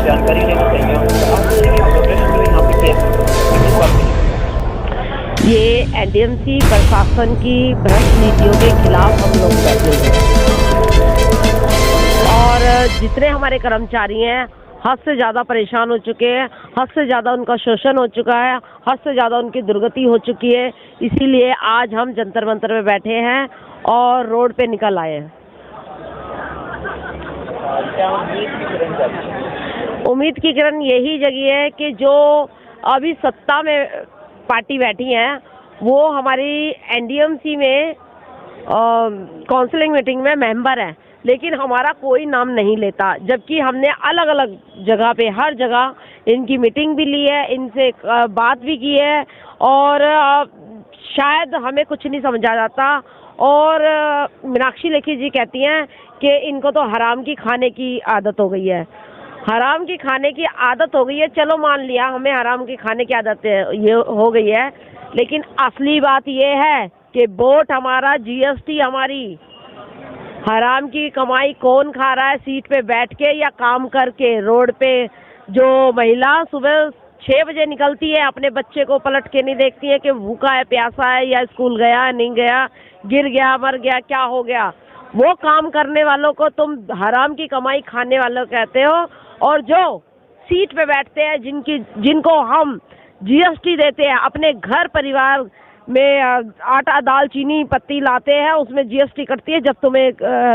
जानकारी लेना चाहिए। आप ये प्रोटेस्ट जो यहाँ पे किया किस बात के लिए? ये एनडीएमसी प्रशासन की भ्रष्ट नीतियों के खिलाफ हम लोग बैठे हैं और जितने हमारे कर्मचारी हैं हद से ज़्यादा परेशान हो चुके हैं, हद से ज़्यादा उनका शोषण हो चुका है, हद से ज़्यादा उनकी दुर्गति हो चुकी है। इसीलिए आज हम जंतर मंतर में बैठे हैं और रोड पे निकल आए हैं। क्या उम्मीद की किरण जागी है? उम्मीद की किरण यही जगी है कि जो अभी सत्ता में पार्टी बैठी है वो हमारी एनडीएमसी में काउंसलिंग मीटिंग में मेंबर है, लेकिन हमारा कोई नाम नहीं लेता, जबकि हमने अलग अलग जगह पे हर जगह इनकी मीटिंग भी ली है, इनसे बात भी की है और शायद हमें कुछ नहीं समझा जाता। और मीनाक्षी लेखी जी कहती हैं कि इनको तो हराम की खाने की आदत हो गई है। हराम की खाने की आदत हो गई है, चलो मान लिया हमें हराम की खाने की आदत ये हो गई है, लेकिन असली बात ये है कि वोट हमारा, जीएसटी हमारी। हराम की कमाई कौन खा रहा है सीट पे बैठ के या काम करके? रोड पे जो महिला सुबह 6 बजे निकलती है, अपने बच्चे को पलट के नहीं देखती है कि भूखा है, प्यासा है या स्कूल गया नहीं गया, गिर गया, मर गया, क्या हो गया, वो काम करने वालों को तुम हराम की कमाई खाने वालों कहते हो। और जो सीट पे बैठते हैं, जिनको हम जीएसटी देते हैं, अपने घर परिवार में आटा दाल चीनी पत्ती लाते हैं, उसमें जीएसटी कटती है जब तुम्हें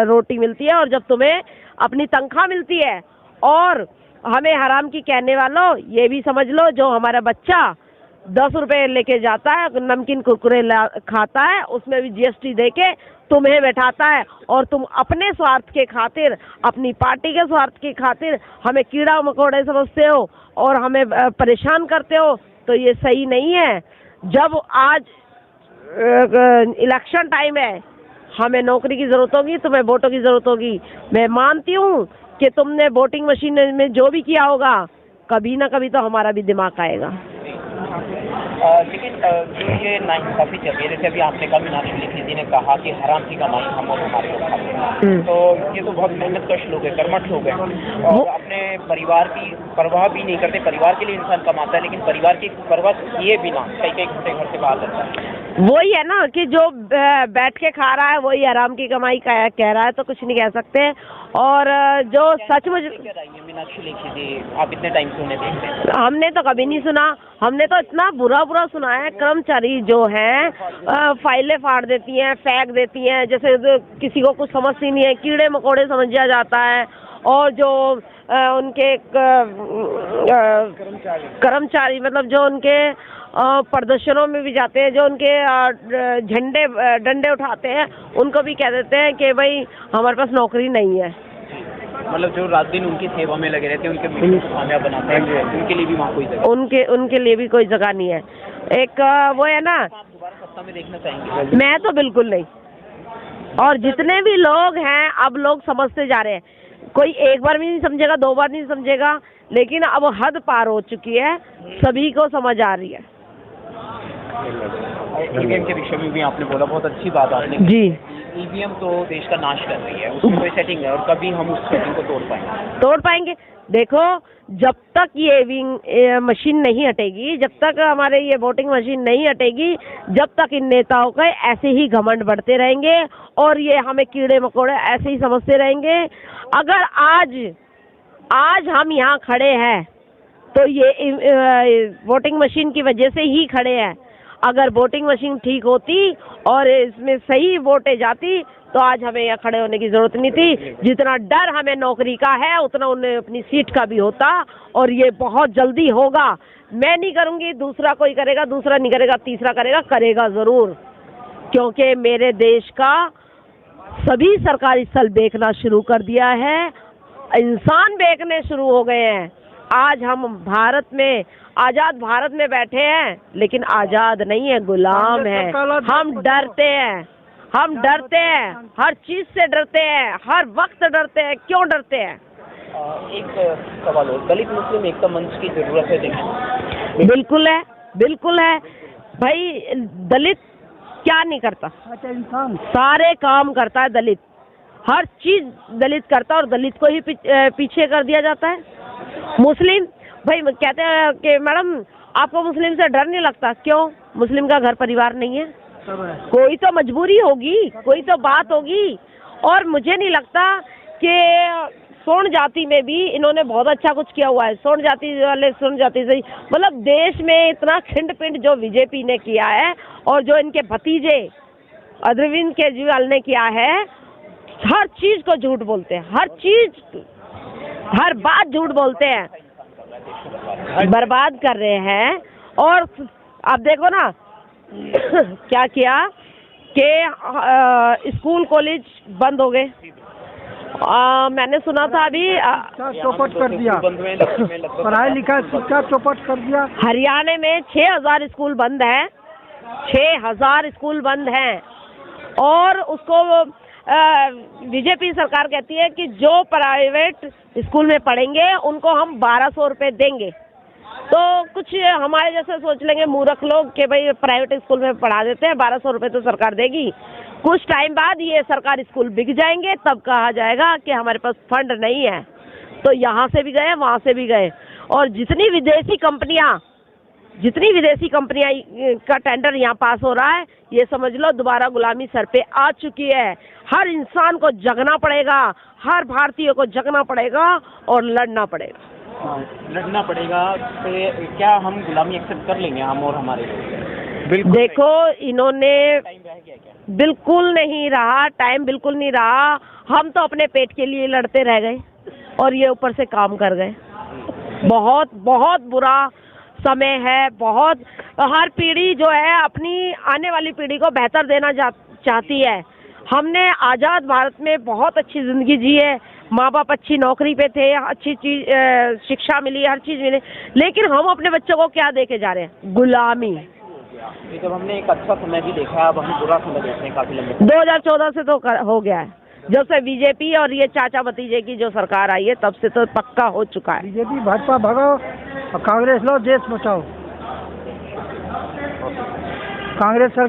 रोटी मिलती है और जब तुम्हें अपनी तनख्वाह मिलती है। और हमें हराम की कहने वालों ये भी समझ लो, जो हमारा बच्चा 10 रुपए लेके जाता है, नमकीन कुरकुरे खाता है, उसमें भी जीएसटी देके तुम्हें बैठाता है और तुम अपने स्वार्थ के खातिर, अपनी पार्टी के स्वार्थ के खातिर हमें कीड़ा मकोड़े समझते हो और हमें परेशान करते हो। तो ये सही नहीं है। जब आज इलेक्शन टाइम है, हमें नौकरी की जरूरत होगी, तुम्हें वोटों की जरूरत होगी। मैं मानती हूँ कि तुमने वोटिंग मशीन में जो भी किया होगा, कभी ना कभी तो हमारा भी दिमाग आएगा। लेकिन जो ये नाइंसाफी चल रही है, जैसे अभी आपने कहा, मीनाक्षी लेखी जी ने कहा कि हराम की कमाई हम और हमारे लोग खाते हैं, तो ये तो बहुत मेहनतकश लोग हैं, कर्मठ लोग हैं और अपने परिवार की परवाह भी नहीं करते। परिवार के लिए इंसान कमाता है, लेकिन परिवार की परवाह किए बिना कई घंटे घर से बाहर रहता है। वही है ना कि जो बैठ के खा रहा है वही हराम की कमाई कह रहा है, तो कुछ नहीं कह सकते। और जो सचमुच मीनाक्षी लेखी जी, आप इतने टाइम से उन्हें देखते हैं? हमने तो कभी नहीं सुना, हमने तो इतना बुरा सुना है। कर्मचारी जो हैं फाइलें फाड़ देती हैं, फेंक देती हैं, जैसे किसी को कुछ समझती नहीं है, कीड़े मकोड़े समझा जाता है। और जो उनके कर्मचारी मतलब जो उनके प्रदर्शनों में भी जाते हैं, जो उनके झंडे डंडे उठाते हैं, उनको भी कह देते हैं कि भाई हमारे पास नौकरी नहीं है। मतलब जो रात दिन उनकी सेवा में लगे रहते हैं, उनके वीडियो को कामयाब बनाते हैं, उनके लिए भी वहाँ कोई जगह, उनके लिए भी कोई जगह नहीं है। एक वो है ना, आप दोबारा सत्ता में देखना चाहेंगे? मैं तो बिल्कुल नहीं। और जितने भी लोग हैं अब लोग समझते जा रहे हैं, कोई एक बार भी नहीं समझेगा, 2 बार नहीं समझेगा, लेकिन अब हद पार हो चुकी है, सभी को समझ आ रही है। ईवीएम के विषय में भी आपने बोला, बहुत अच्छी बात आपने जी। ईवीएम तो देश का नाश कर रही है, उसमें कोई सेटिंग है और कभी हम उस सेटिंग को तोड़ पाएंगे? देखो, जब तक ये मशीन नहीं हटेगी, जब तक हमारे ये वोटिंग मशीन नहीं हटेगी, जब तक इन नेताओं का ऐसे ही घमंड बढ़ते रहेंगे और ये हमें कीड़े मकोड़े ऐसे ही समझते रहेंगे। अगर आज हम यहाँ खड़े हैं तो ये वोटिंग मशीन की वजह से ही खड़े हैं। अगर वोटिंग मशीन ठीक होती और इसमें सही वोटें जाती तो आज हमें यहाँ खड़े होने की जरूरत नहीं थी। जितना डर हमें नौकरी का है, उतना उन्हें अपनी सीट का भी होता, और ये बहुत जल्दी होगा। मैं नहीं करूँगी, दूसरा कोई करेगा, दूसरा नहीं करेगा, तीसरा करेगा ज़रूर, क्योंकि मेरे देश का सभी सरकारी स्थल बेचना शुरू कर दिया है, इंसान बेचने शुरू हो गए हैं। आज हम भारत में, आजाद भारत में बैठे हैं, लेकिन आजाद नहीं है, गुलाम है। हम डरते हैं, हर चीज से डरते हैं, हर वक्त डरते हैं। क्यों डरते हैं? एक सवाल हो, दलित मुस्लिम एकता मंच की जरूरत है देखिए? बिल्कुल है भाई। दलित क्या नहीं करता? अच्छा, इंसान सारे काम करता है दलित, हर चीज दलित करता है और दलित को ही पीछे कर दिया जाता है। मुस्लिम भाई कहते हैं कि मैडम आपको मुस्लिम से डर नहीं लगता, क्यों? मुस्लिम का घर परिवार नहीं है, कोई तो मजबूरी होगी, कोई तो बात होगी। और मुझे नहीं लगता कि सोन जाति में भी इन्होंने बहुत अच्छा कुछ किया हुआ है। सोन जाति वाले सोन जाति से मतलब देश में इतना खिंड पिंड जो बीजेपी ने किया है और जो इनके भतीजे अरविंद केजरीवाल ने किया है, हर चीज को झूठ बोलते हैं, हर चीज हर बात झूठ बोलते हैं, बर्बाद कर रहे हैं। और आप देखो ना क्या किया कि स्कूल कॉलेज बंद हो गए। मैंने सुना था अभी चौपट कर दिया, पढ़ाई लिखाई शिक्षा चौपट कर दिया। हरियाणा में 6000 स्कूल बंद हैं, 6000 स्कूल बंद हैं। और उसको बीजेपी सरकार कहती है कि जो प्राइवेट स्कूल में पढ़ेंगे उनको हम 1200 रुपये देंगे। तो कुछ हमारे जैसे सोच लेंगे मूर्ख लोग कि भाई प्राइवेट स्कूल में पढ़ा देते हैं, 1200 रुपये तो सरकार देगी। कुछ टाइम बाद ये सरकारी स्कूल बिक जाएंगे, तब कहा जाएगा कि हमारे पास फंड नहीं है। तो यहाँ से भी गए, वहाँ से भी गए। और जितनी विदेशी कंपनियां का टेंडर यहाँ पास हो रहा है, ये समझ लो दोबारा गुलामी सर पे आ चुकी है। हर इंसान को जगना पड़ेगा, हर भारतीय को जगना पड़ेगा और लड़ना पड़ेगा। तो क्या हम गुलामी एक्सेप्ट कर लेंगे, हम और हमारे लोग? बिल्कुल देखो इन्होंने टाइम रह गया क्या? बिल्कुल नहीं रहा, टाइम बिल्कुल नहीं रहा। हम तो अपने पेट के लिए लड़ते रह गए और ये ऊपर से काम कर गए। बहुत बहुत बुरा समय है। बहुत हर पीढ़ी जो है अपनी आने वाली पीढ़ी को बेहतर देना चाहती है। हमने आज़ाद भारत में बहुत अच्छी ज़िंदगी जी है, माँ बाप अच्छी नौकरी पे थे, अच्छी चीज शिक्षा मिली, हर चीज़ मिली। लेकिन हम अपने बच्चों को क्या देके जा रहे हैं? गुलामी। जब हमने एक अच्छा समय भी देखा, अब हम बुरा समय देखते हैं काफी लंबे। 2014 से तो हो गया है, जब से बीजेपी और ये चाचा भतीजे की जो सरकार आई है तब से तो पक्का हो चुका है। बीजेपी भाजपा भगाओ और कांग्रेस लो, देश बचाओ। कांग्रेस सरकार